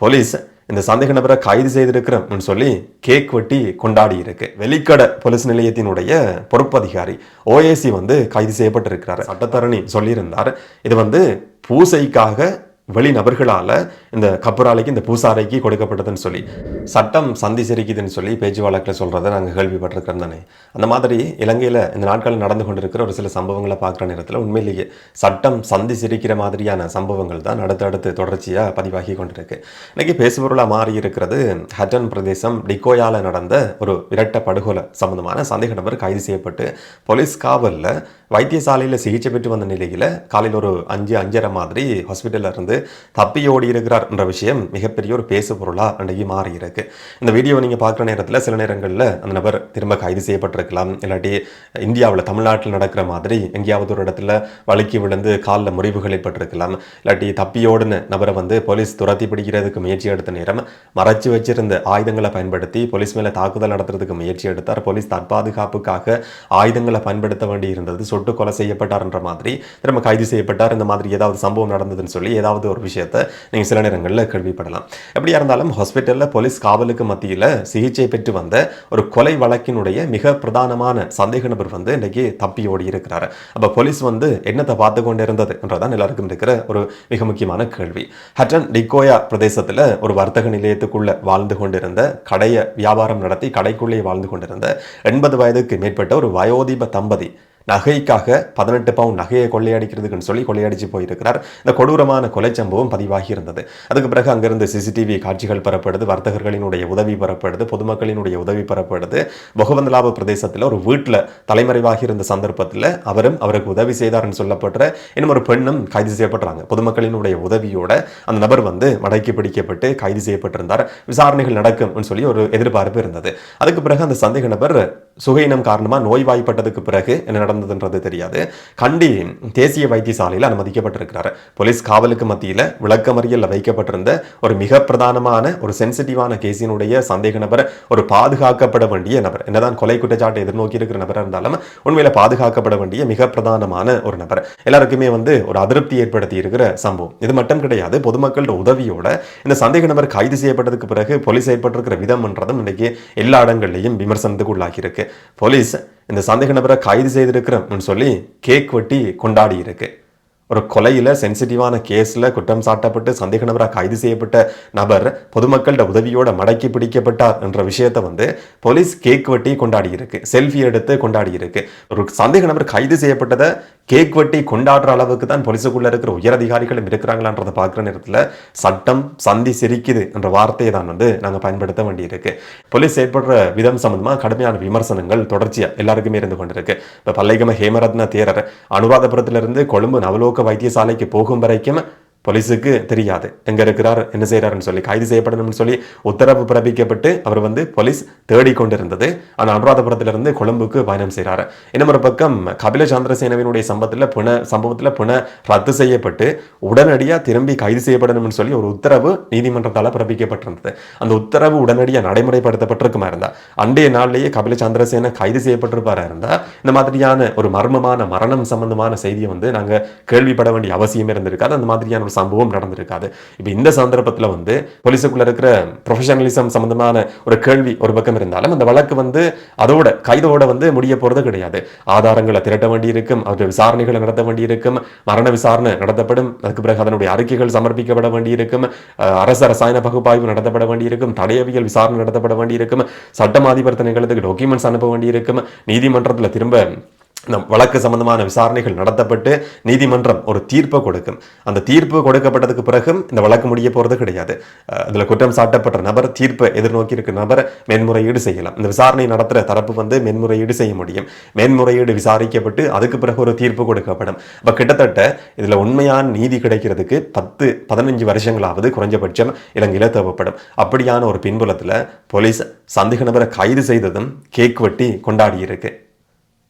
Police இந்த சந்தேக நபரை கைது செய்திருக்கிறோம்னு சொல்லி கேக் வெட்டி கொண்டாடி இருக்கு. வெலிக்கடை போலீஸ் நிலையத்தினுடைய பொறுப்பு அதிகாரி ஓஏசி கைது செய்யப்பட்டிருக்கிறார். சட்டத்தரணி சொல்லியிருந்தார், இது பூசைக்காக வெளிநபர்களால இந்த கப்புராலைக்கு இந்த பூசாரைக்கு கொடுக்கப்பட்டதுன்னு சொல்லி சட்டம் சந்தி சிரிக்குதுன்னு சொல்லி பேச்சு வழக்கில் சொல்றதை நாங்கள் கேள்விப்பட்டிருக்கிறோம் தானே. அந்த மாதிரி இலங்கையில் இந்த நாட்களில் நடந்து கொண்டிருக்கிற ஒரு சில சம்பவங்களை பார்க்குற நேரத்தில் உண்மையிலேயே சட்டம் சந்தி சிரிக்கிற மாதிரியான சம்பவங்கள் தான் அடுத்தடுத்து தொடர்ச்சியாக பதிவாகி கொண்டிருக்கு. இன்னைக்கு பேசுபொருளாக மாறி இருக்கிறது ஹட்டன் பிரதேசம் டிகோயால நடந்த ஒரு இரட்ட படுகொலை சம்பந்தமான சந்தேக நபர் கைது செய்யப்பட்டு போலீஸ் காவலில் வைத்தியசாலையில் சிகிச்சை பெற்று வந்த நிலையில் காலையில் ஒரு 5:30 மாதிரி ஹாஸ்பிட்டலில் இருந்து தப்பி ஓடி இருக்கிறார் என்ற விஷயம் மிகப்பெரிய ஒரு பேசு பொருளாக அன்றைக்கு மாறி இருக்கு. இந்த வீடியோவை நீங்கள் பார்க்குற நேரத்தில் சில நேரங்களில் அந்த நபர் திரும்ப கைது செய்யப்பட்டிருக்கலாம், இல்லாட்டி இந்தியாவில் தமிழ்நாட்டில் நடக்கிற மாதிரி எங்கேயாவது ஒரு இடத்துல வழுக்கி விழுந்து காலில் முறிவுகள் ஏற்பட்டிருக்கலாம், இல்லாட்டி தப்பியோடுன்னு நபரை போலீஸ் துரத்தி பிடிக்கிறதுக்கு முயற்சி எடுத்த நேரம் மறைச்சு வச்சிருந்த ஆயுதங்களை பயன்படுத்தி போலீஸ் மேலே தாக்குதல் நடத்துறதுக்கு முயற்சி எடுத்தார். போலீஸ் தற்பாதுகாப்புக்காக ஆயுதங்களை பயன்படுத்த வேண்டி இருந்தது, சுட்டு கொலை செய்யப்பட்டார் என்ற மாதிரி திரும்ப கைது செய்யப்பட்டார். இந்த மாதிரி ஏதாவது சம்பவம் நடந்ததுன்னு சொல்லி ஏதாவது ஒரு விஷயத்தை நீங்கள் சில நேரங்களில் கேள்விப்படலாம். எப்படியா இருந்தாலும் ஹாஸ்பிட்டலில் போலீஸ் காவலுக்கு மத்தியில் சிகிச்சை பெற்று வந்த ஒரு கொலை வழக்கினுடைய மிக பிரதானமான சந்தேக நபர் இன்றைக்கு தப்பி ஓடி இருக்கிறார். அப்போ போலீஸ் என்னத்தை பார்த்து கொண்டு இருந்தது என்றதான் எல்லாருக்கும் இருக்கிற ஒரு மிக முக்கியமான கேள்வி. ஹட்டன் டிகோயா பிரதேசத்தில் ஒரு வர்த்தக நிலையத்துக்குள்ள வாழ்ந்து கொண்டிருந்த கடையை வியாபாரம் நடத்தி கடைக்குள்ளே வாழ்ந்து கொண்டிருந்த 80 வயதுக்கு மேற்பட்ட ஒரு வயோதிப தம்பதி நகைக்காக 18 பவுண்ட் நகையை கொள்ளையடிக்கிறதுக்குன்னு சொல்லி கொள்ளையடிச்சு போயிருக்கிறார். இந்த கொடூரமான கொலை சம்பவம் பதிவாகி இருந்தது. அதுக்கு பிறகு அங்கிருந்து சிசிடிவி காட்சிகள் பெறப்படுது, வர்த்தகர்களினுடைய உதவி பெறப்படுது, பொதுமக்களினுடைய உதவி பெறப்படுது. பொகவந்தலாப பிரதேசத்தில் ஒரு வீட்டில் தலைமறைவாகி இருந்த சந்தர்ப்பத்தில் அவருக்கு உதவி செய்தார்னு சொல்லப்படுற இன்னும் ஒரு பெண்ணும் கைது செய்யப்படுறாங்க. பொதுமக்களினுடைய உதவியோட அந்த நபர் மடக்கி பிடிக்கப்பட்டு கைது செய்யப்பட்டிருந்தார். விசாரணைகள் நடக்கும் சொல்லி ஒரு எதிர்பார்ப்பு இருந்தது. அதுக்கு பிறகு அந்த சந்தேக நபர் சுகையினம் காரணமாக நோய்வாய்ப்பட்டதுக்கு பிறகு என்ன நடந்ததுன்றது தெரியாது, கண்டி தேசிய வைத்தியசாலையில் அனுமதிக்கப்பட்டிருக்கிறார். போலீஸ் காவலுக்கு மத்தியில் விளக்கமறியல் வைக்கப்பட்டிருந்த ஒரு மிக பிரதானமான ஒரு சென்சிட்டிவான கேஸினுடைய சந்தேக நபர், ஒரு பாதுகாக்கப்பட வேண்டிய நபர், என்னதான் கொலை குற்றச்சாட்டை எதிர்நோக்கி இருக்கிற நபராக இருந்தாலும் உண்மையில பாதுகாக்கப்பட வேண்டிய மிக பிரதானமான ஒரு நபர் எல்லாருக்குமே ஒரு அதிருப்தி ஏற்படுத்தி இருக்கிற சம்பவம். இது மட்டும் கிடையாது, பொதுமக்களோட உதவியோட இந்த சந்தேக நபர் கைது செய்யப்பட்டதுக்கு பிறகு போலீஸ் ஏற்பட்டிருக்கிற விதம் என்றதும் இன்னைக்கு எல்லா இடங்கள்லையும் விமர்சனத்துக்கு உள்ளாகி இருக்கு. போலீஸ் இந்த சந்தேக நபரை கைது செய்திருக்கிறோம்னு சொல்லி கேக் வெட்டி கொண்டாடி இருக்கு. ஒரு கொலையில சென்சிட்டிவான கேஸ்ல குற்றம் சாட்டப்பட்டு சந்தேக நபராக கைது செய்யப்பட்ட நபர் பொதுமக்களோட உதவியோட மடக்கி பிடிக்கப்பட்டார் என்ற விஷயத்தை போலீஸ் கேக் வெட்டி கொண்டாடி இருக்கு, செல்ஃபி எடுத்து கொண்டாடி இருக்கு. ஒரு சந்தேக நபர் கைது செய்யப்பட்டதை கேக் வெட்டி கொண்டாடுற அளவுக்கு தான் போலீஸுக்குள்ள இருக்கிற உயரதிகாரிகளும் இருக்கிறாங்களான்றதை பார்க்குற நேரத்தில் சட்டம் சந்தி சிரிக்குது என்ற வார்த்தையை தான் நாங்கள் பயன்படுத்த வேண்டியிருக்கு. போலீஸ் ஏற்படுற விதம் சம்பந்தமாக கடுமையான விமர்சனங்கள் தொடர்ச்சியாக எல்லாருக்குமே இருந்து கொண்டிருக்கு. இப்போ பல்லைகம ஹேமரத்ன தேரர் அனுராதபுரத்திலிருந்து கொழும்பு நவலோக வைத்தியசாலைக்கு போகும் வரைக்கும் போலீஸுக்கு தெரியாது எங்க இருக்கிறார் என்ன செய்யறாருன்னு சொல்லி கைது செய்யப்படணும்னு சொல்லி உத்தரவு பிறப்பிக்கப்பட்டு அவர் போலீஸ் தேடிக்கொண்டிருந்தது. ஆனால் அனுராதபுரத்திலிருந்து கொழும்புக்கு பயணம் செய்கிறார். இன்னும் ஒரு பக்கம் கபில சந்திரசேனவினுடைய சம்பவத்தில் புன ரத்து செய்யப்பட்டு உடனடியாக திரும்பி கைது செய்யப்படணும்னு சொல்லி ஒரு உத்தரவு நீதிமன்றத்தால் பிறப்பிக்கப்பட்டிருந்தது. அந்த உத்தரவு உடனடியாக நடைமுறைப்படுத்தப்பட்டிருக்குமா இருந்தா அன்றைய நாளிலேயே கபில சந்திரசேன கைது செய்யப்பட்டிருப்பாரா இருந்தா இந்த மாதிரியான ஒரு மர்மமான மரணம் சம்பந்தமான செய்தியை நாங்கள் கேள்விப்பட வேண்டிய அவசியம் இருந்திருக்காது, அந்த மாதிரியான சம்பவம் நடந்திருக்காது. இப்ப இந்த சந்தர்ப்பத்தில் போலீஸுக்குள்ள இருக்கிற ப்ரொஃபஷனலிசம் சம்பந்தமான ஒரு கேள்வி ஒரு பக்கம் இருந்தாலும் அந்த வழக்கு அதோட கைதோட முடிய போறது கிடையாது. ஆதாரங்களை திரட்ட வேண்டி இருக்கும், அவருடைய விசாரணைகளை நடத்த வேண்டி இருக்கும், மரண விசாரணை நடத்தப்படும், அதுக்கு பிறகு அதனுடைய அறிக்கைகள் சமர்ப்பிக்கப்பட வேண்டி இருக்கும், அரசு ரசாயன பகுப்பாய்வு நடத்தப்பட வேண்டி இருக்கும், தடயவியல் விசாரணை நடத்தப்பட வேண்டி இருக்கும், சட்டம் அதிபர்த்தனைகளுக்கு டாக்குமெண்ட்ஸ் அனுப்ப வேண்டி இருக்கும், நீதிமன்றத்தில் திரும்ப வழக்கு சம்பந்தமான விசாரணைகள் நடத்தப்பட்டு நீதிமன்றம் ஒரு தீர்ப்பை கொடுக்கும். அந்த தீர்ப்பு கொடுக்கப்பட்டதுக்கு பிறகும் இந்த வழக்கு முடிய போறது கிடையாது. அதுல குற்றம் சாட்டப்பட்ட நபர் தீர்ப்பை எதிர்நோக்கி இருக்கிற நபர் மேன்முறையீடு செய்யலாம். இந்த விசாரணை நடத்துற தரப்பு மேன்முறையீடு செய்ய முடியும். மேன்முறையீடு விசாரிக்கப்பட்டு அதுக்கு பிறகு ஒரு தீர்ப்பு கொடுக்கப்படும். அப்ப கிட்டத்தட்ட இதுல உண்மையான நீதி கிடைக்கிறதுக்கு 10-15 வருஷங்களாவது குறைஞ்சபட்சம் இலங்கையில தேவைப்படும். அப்படியான ஒரு பின்புலத்துல போலீஸ் சந்தேக நபரை கைது செய்ததும் கேக் வெட்டி கொண்டாடி இருக்கு.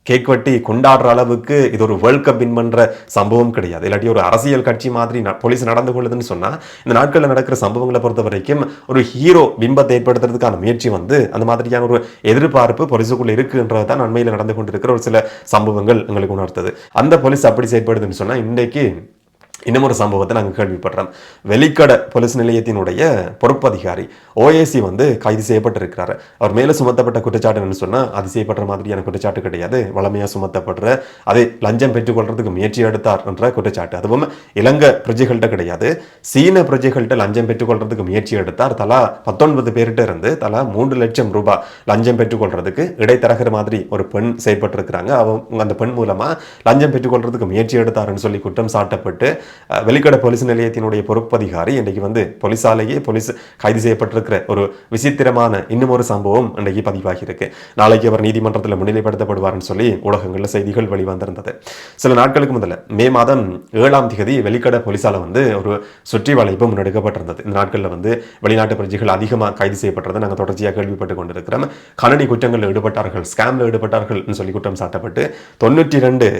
கேக் வெட்டி கொண்டாடுற அளவுக்கு இது ஒரு வேர்ல்ட் கப் வின் பண்ற சம்பவம் கிடையாது, இல்லாட்டி ஒரு அரசியல் கட்சி மாதிரி போலீஸ் நடந்து கொள்ளுதுன்னு சொன்னா இந்த நாட்களில் நடக்கிற சம்பவங்களை பொறுத்த வரைக்கும் ஒரு ஹீரோ பிம்பத்தை ஏற்படுத்துறதுக்கான முயற்சி அந்த மாதிரியான ஒரு எதிர்பார்ப்பு போலீஸுக்குள்ள இருக்குன்றதான் அண்மையில் நடந்து கொண்டிருக்கிற ஒரு சில சம்பவங்கள் எங்களுக்கு உணர்த்தது. அந்த போலீஸ் அப்படி செயல்படுதுன்னு சொன்னா இன்றைக்கு இன்னும் ஒரு சம்பவத்தை நாங்கள் கேள்விப்படுறோம். வெலிக்கடை போலீஸ் நிலையத்தினுடைய பொறுப்பதிகாரி ஓஏசி வந்து கைது செய்யப்பட்டிருக்கிறார். அவர் மேலே சுமத்தப்பட்ட குற்றச்சாட்டு என்னன்னு சொன்னால் அதிசயப்படுற மாதிரியான குற்றச்சாட்டு கிடையாது. வளமையாக சுமத்தப்படுற அதே லஞ்சம் பெற்றுக்கொள்றதுக்கு முயற்சி எடுத்தார் என்ற குற்றச்சாட்டு. அதுவும் இலங்கை பிரஜைகள்கிட்ட கிடையாது, சீன பிரஜைகள்கிட்ட லஞ்சம் பெற்றுக்கொள்றதுக்கு முயற்சி எடுத்தார். தலா 19 பேர்கிட்ட இருந்து தலா 3 லட்சம் ரூபாய் லஞ்சம் பெற்றுக்கொள்றதுக்கு இடைத்தரகர் மாதிரி ஒரு பெண் செயல்பட்டிருக்கிறாங்க. அவங்க அந்த பெண் மூலமா லஞ்சம் பெற்றுக்கொள்றதுக்கு முயற்சி எடுத்தாருன்னு சொல்லி குற்றம் சாட்டப்பட்டு வெலிக்கடை போலீஸ் நிலையத்தினுடைய பொறுப்பதிகாரி இன்றைக்கு வந்து போலீசாலேயே கைது செய்யப்பட்டிருக்கிற ஒரு விசித்திரமான இன்னும் ஒரு சம்பவம் இன்றைக்கு பதிவாகி இருக்கு. நாளைக்கு அவர் நீதிமன்றத்தில் முன்னிலைப்படுத்தப்படுவார்னு சொல்லி ஊடகங்களில் செய்திகள் வெளிவந்திருந்தது. சில நாட்களுக்கு முதல்ல மே மாதம் 7ஆம் தேதி வெலிக்கடை போலீசால வந்து ஒரு சுற்றி வளைப்பு முன்னெடுக்கப்பட்டிருந்தது. இந்த நாட்களில் வந்து வெளிநாட்டு பிரஜைகள் அதிகமாக கைது செய்யப்பட்டதை நாங்கள் தொடர்ச்சியாக கேள்விப்பட்டு கொண்டிருக்கிறோம். கணனி குற்றங்களில் ஈடுபட்டார்கள், ஸ்கேம்ல ஈடுபட்டார்கள் சொல்லி குற்றம் சாட்டப்பட்டு 92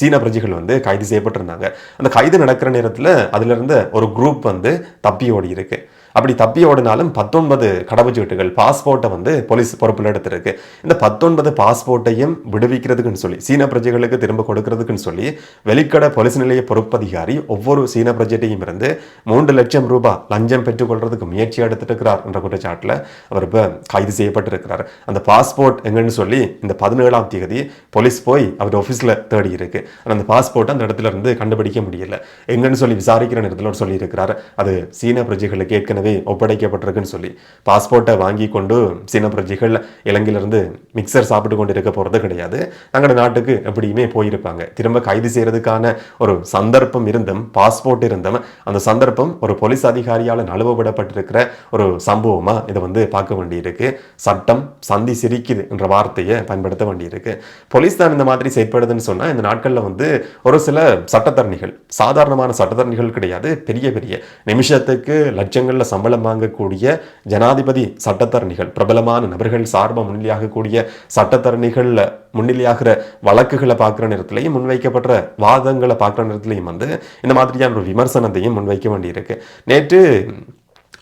சீன பிரஜைகள் வந்து கைது செய்யப்பட்டிருந்தாங்க. அந்த கைது நடக்கிற நேரத்தில் அதுல இருந்த ஒரு குரூப் வந்து தப்பி ஓடி இருக்கு. அப்படி தப்பி ஓடினாலும் 19 கடவுச்சீட்டுகள் பாஸ்போர்ட்டை வந்து போலீஸ் பொறுப்பில் எடுத்திருக்கு. இந்த 19 பாஸ்போர்ட்டையும் விடுவிக்கிறதுக்குன்னு சொல்லி சீன பிரஜைகளுக்கு திரும்ப கொடுக்கறதுக்குன்னு சொல்லி வெலிக்கடை போலீஸ் நிலைய பொறுப்பதிகாரி ஒவ்வொரு சீன பிரஜைட்டையும் இருந்து 3 லட்சம் ரூபாய் லஞ்சம் பெற்றுக்கொள்றதுக்கு முயற்சி எடுத்துட்டு இருக்கிறார் என்ற குற்றச்சாட்டில் அவர் இப்போ கைது செய்யப்பட்டிருக்கிறார். அந்த பாஸ்போர்ட் எங்கன்னு சொல்லி இந்த 17ஆம் தேதி போலீஸ் போய் அவர் ஆஃபீஸில் தேடி இருக்கு. அந்த பாஸ்போர்ட் அந்த இடத்துல இருந்து கண்டுபிடிக்க முடியல. எங்கன்னு சொல்லி விசாரிக்கிற நேரத்தில் அவர் சொல்லி இருக்கிறார் அது சீன பிரஜைகளுக்கு ஏற்கனவே ஒப்படைக்கப்பட்டிருக்குன்னு சொல்லி. பாஸ்போர்ட்டை வாங்கி கொண்டு சீன பிரஜைகள் இலங்கையிலிருந்து மிக்சர் சாப்பிட்டு கொண்டு இருக்க போறது கிடையாது. தங்களோட நாட்டுக்கு எப்படியுமே போயிருப்பாங்க. திரும்ப கைது செய்யறதுக்கான ஒரு சந்தர்ப்பம் இருந்தும் பாஸ்போர்ட் இருந்தும் அந்த சந்தர்ப்பம் ஒரு போலீஸ் அதிகாரியால் நழுவப்படப்பட்டிருக்கிற ஒரு சம்பவமா இதை வந்து பார்க்க வேண்டியிருக்கு. சட்டம் சந்தி சிரிக்குது என்ற வார்த்தையை பயன்படுத்த வேண்டியிருக்கு. போலீஸ் தான் இந்த மாதிரி செயற்படுதுன்னு சொன்னா இந்த நாட்கள்ல வந்து ஒரு சில சட்டத்தரணிகள், சாதாரணமான சட்டத்தரணிகள் கிடையாது, பெரிய பெரிய நிமிஷத்துக்கு லட்சங்கள்ல சம்பளம் வாங்கக்கூடிய ஜனாதிபதி சட்டத்தரணிகள், பிரபலமான நபர்கள் சார்பாக முன்னிலையாகக்கூடிய சட்டத்தரணிகள் முன்னிலையாகிற வழக்குகளை பார்க்குற நேரத்திலையும் முன்வைக்கப்படுற வாதங்களை பார்க்குற நேரத்திலையும் வந்து இந்த மாதிரியான ஒரு விமர்சனத்தையும் முன்வைக்க வேண்டியிருக்கு. நேற்று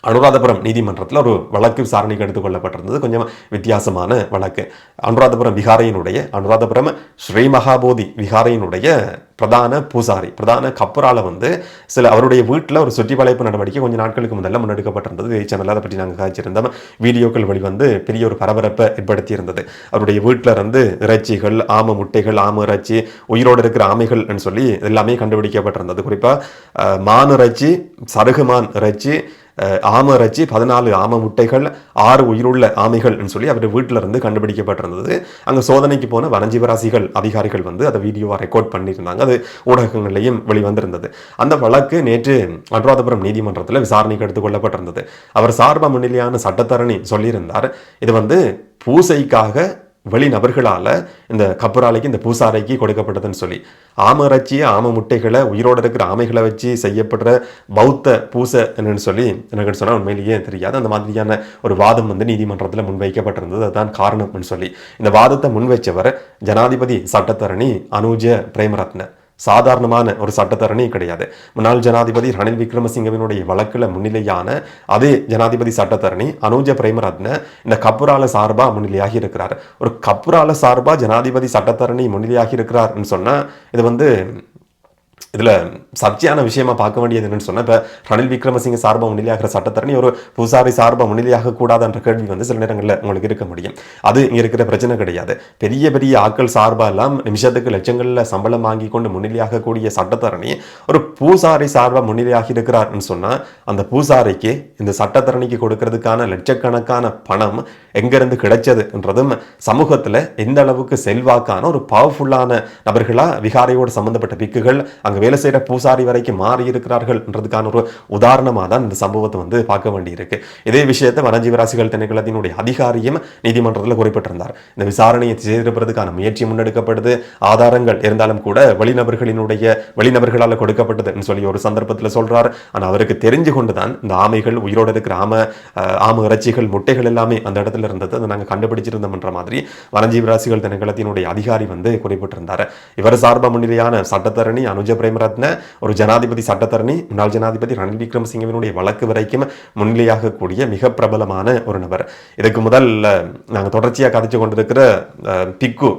அனுராதபுரம் நீதிமன்றத்தில் ஒரு வழக்கு விசாரணைக்கு எடுத்துக்கொள்ளப்பட்டிருந்தது. கொஞ்சம் வித்தியாசமான வழக்கு. அனுராதபுரம் ஸ்ரீ மகாபோதி விகாரையினுடைய பிரதான பூசாரி, பிரதான கப்புரால வந்து அவருடைய வீட்டில் ஒரு சுற்றி வளைப்பு நடவடிக்கை கொஞ்சம் நாட்களுக்கு முதல்ல முன்னெடுக்கப்பட்டிருந்தது. சேனலில் அதை பற்றி நாங்கள் காய்ச்சிருந்தோம். வீடியோக்கள் வெளிவந்து பெரிய ஒரு பரபரப்பை ஏற்படுத்தி இருந்தது. அவருடைய வீட்டில் இருந்து இறைச்சிகள், ஆம முட்டைகள், ஆம இறைச்சி, உயிரோடு இருக்கிற ஆமைகள் சொல்லி எல்லாமே கண்டுபிடிக்கப்பட்டிருந்தது. குறிப்பாக மான் இறைச்சி, சருகுமான் இறைச்சி, ஆம இறைச்சி, 14 ஆம முட்டைகள், 6 உயிருள்ள ஆமைகள் சொல்லி அவர் வீட்டில இருந்து கண்டுபிடிக்கப்பட்டிருந்தது. அங்கே சோதனைக்கு போன வனஜீவராசிகள் அதிகாரிகள் வந்து அதை வீடியோவை ரெக்கார்ட் பண்ணியிருந்தாங்க. அது ஊடகங்களையும் வெளிவந்திருந்தது. அந்த வழக்கு நேற்று அனுராதபுரம் நீதிமன்றத்தில் விசாரணைக்கு எடுத்துக்கொள்ளப்பட்டிருந்தது. அவர் சார்பா முன்னிலையான சட்டத்தரணி சொல்லியிருந்தார், இது வந்து பூசைக்காக வெளிநபர்களால் இந்த கப்புராலைக்கு, இந்த பூசாரைக்கு கொடுக்கப்பட்டதுன்னு சொல்லி. ஆம இறைச்சியை, ஆம முட்டைகளை, உயிரோடு இருக்கிற ஆமைகளை வச்சு செய்யப்படுற பௌத்த பூசை என்னன்னு சொல்லி எனக்கு சொன்னால் உண்மையிலேயே தெரியாது. அந்த மாதிரியான ஒரு வாதம் வந்து நீதிமன்றத்தில் முன்வைக்கப்பட்டிருந்தது. அதுதான் காரணம்னு சொல்லி இந்த வாதத்தை முன்வைச்சவர் ஜனாதிபதி சட்டத்தரணி அனுஜ பிரேமரத்ன. சாதாரணமான ஒரு சட்டத்தரணி கிடையாது. முன்னாள் ஜனாதிபதி ரணில் விக்ரமசிங்கவினுடைய வழக்கில் முன்னிலையான அதே ஜனாதிபதி சட்டத்தரணி அனுஜ பிரேமரத்ன இந்த கப்புரால சார்பா முன்னிலையாகி இருக்கிறார். ஒரு கப்புரால சார்பா ஜனாதிபதி சட்டத்தரணி முன்னிலையாகி இருக்கிறார்னு சொன்னா இது வந்து இதுல சர்ச்சையான விஷயமா பார்க்க வேண்டியது என்னன்னு சொன்னா, இப்ப ரணில் விக்ரமசிங்க சார்பாக முன்னிலையாகிற சட்டத்தரணி ஒரு பூசாரி சார்பாக முன்னிலையாக கூடாதுன்ற கேள்வி வந்து சில நேரங்களில் உங்களுக்கு இருக்க முடியும். அது இங்க இருக்கிற பிரச்சனை கிடையாது. பெரிய பெரிய ஆட்கள் சார்பாக எல்லாம் நிமிஷத்துக்கு லட்சங்கள்ல சம்பளம் வாங்கி கொண்டு முன்னிலையாக கூடிய சட்டத்தரணி ஒரு பூசாரி சார்பாக முன்னிலையாகி இருக்கிறார்னு சொன்னா, அந்த பூசாரிக்கு இந்த சட்டத்தரணிக்கு கொடுக்கறதுக்கான லட்சக்கணக்கான பணம் எங்கிருந்து கிடைச்சதுன்றதும் சமூகத்துல எந்த அளவுக்கு செல்வாக்கான ஒரு பவர்ஃபுல்லான நபர்களா விகாரையோடு சம்பந்தப்பட்ட பிக்குகள் அங்க வேலை செய்யற பூசாரி வரைக்கும் மாறி இருக்கிறார்கள்ன்றதுக்கான ஒரு உதாரணமாக தான் இந்த சம்பவத்தை வந்து பார்க்க வேண்டியிருக்கு. இதே விஷயத்தை வனஜீவராசிகள் திணைக்களத்தினுடைய அதிகாரியும் நீதிமன்றத்தில் குறிப்பிட்டிருந்தார். இந்த விசாரணையை செய்திருப்பதற்கான முயற்சி முன்னெடுக்கப்படுது, ஆதாரங்கள் இருந்தாலும் கூட வெளிநபர்களால் கொடுக்கப்பட்டதுன்னு சொல்லி ஒரு சந்தர்ப்பத்தில் சொல்றார். ஆனால் அவருக்கு தெரிஞ்சு கொண்டுதான் இந்த ஆமைகள், உயிரோடு இருக்கிற ஆம இறைச்சிகள், முட்டைகள் எல்லாமே அந்த இடத்துல இருந்தது. அதை நாங்கள் கண்டுபிடிச்சிருந்தோம்ன்ற மாதிரி வனஜீவராசிகள் திணைக்களத்தினுடைய அதிகாரி வந்து குறிப்பிட்டிருந்தார். இவர் சார்பா முன்னிலையான சட்டத்தரணி அனுஜ பிரேமரத்ன ஒரு ஜனாதிபதி சட்டத்தரணி, முன்னாள் ஜனாதிபதி ரணில் விக்ரமசிங்கவினுடைய வழக்கு வரைக்கும் முன்னிலையாக கூடிய மிக பிரபலமான ஒரு நபர். இதுக்கு முதல் நாங்கள் தொடர்ச்சியாக கதைச்சு கொண்டிருக்கிற பிக்கு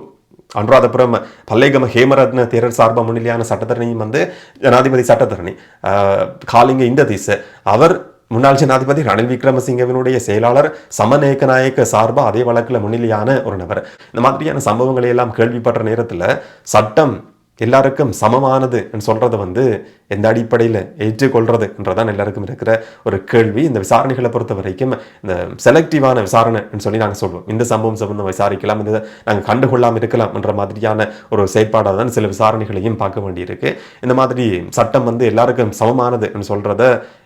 அனுராதபுரம் பல்லேகம ஹேமரத்ன தேரர் சார்பா முன்னிலையான சட்டத்தரணியும் வந்து ஜனாதிபதி சட்டத்தரணி காலிங்க இந்த திசை அவர் முன்னாள் ஜனாதிபதி ரணில் விக்ரமசிங்கவினுடைய செயலாளர் சமநேகநாயக்க சார்பா அதே வழக்கில் முன்னிலையான ஒரு நபர். இந்த மாதிரியான சம்பவங்களை எல்லாம் கேள்விப்படுற நேரத்தில் சட்டம் எல்லாருக்கும் சமமானது சொல்றதை வந்து எந்த அடிப்படையில் ஏற்றுக்கொள்றதுன்றதான் எல்லாருக்கும் இருக்கிற ஒரு கேள்வி. இந்த விசாரணைகளை பொறுத்த வரைக்கும் இந்த செலக்டிவான விசாரணைன்னு சொல்லி நாங்கள் சொல்லுவோம். இந்த சம்பவம் சம்பந்தம் விசாரிக்கலாம், இந்த நாங்கள் கண்டுகொள்ளாமல் இருக்கலாம் என்ற மாதிரியான ஒரு செயற்பாடாக தான் சில விசாரணைகளையும் பார்க்க வேண்டியிருக்கு. இந்த மாதிரி சட்டம் வந்து எல்லாருக்கும் சமமானதுன்னு சொல்றத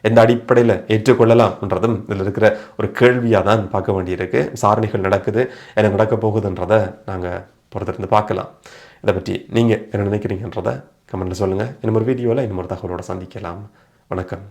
எந்த அடிப்படையில் ஏற்றுக்கொள்ளலாம்ன்றதும் இதில் இருக்கிற ஒரு கேள்வியாக தான் பார்க்க வேண்டியிருக்கு. விசாரணைகள் நடக்குது, என்ன நடக்க போகுதுன்றதை நாங்கள் பொறுத்திருந்து பார்க்கலாம். இதை பற்றி நீங்கள் என்ன நினைக்கிறீங்கன்றதை கமெண்ட்டில் சொல்லுங்கள். இன்னும் ஒரு வீடியோவில் இன்னும் ஒரு தகவலோடு சந்திக்கலாம். வணக்கம்.